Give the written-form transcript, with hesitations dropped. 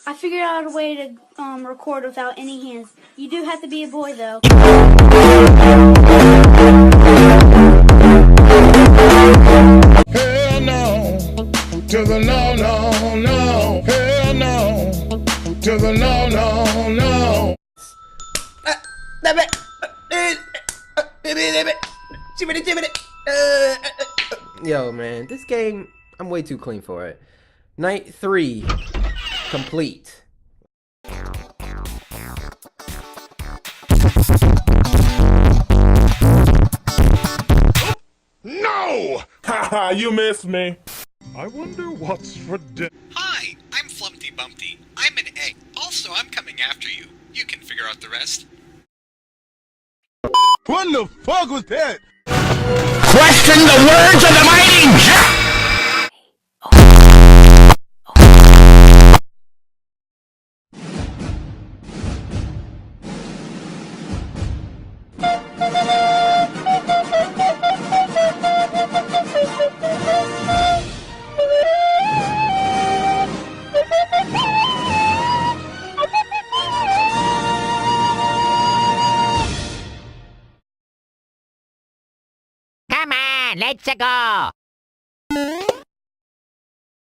I figured out a way to record without any hands. You do have to be a boy, though. Hell no, to the no, no, no. Hell no, to the no, no, no. Yo, man, this game, I'm way too clean for it. Night 3, complete. No! Haha, you missed me. I wonder what's for dinner. Hi, I'm Flumpty Bumpty. I'm an egg. Also, I'm coming after you. You can figure out the rest. What the fuck was that? Question the words of the mighty Jack! Come on, let's go.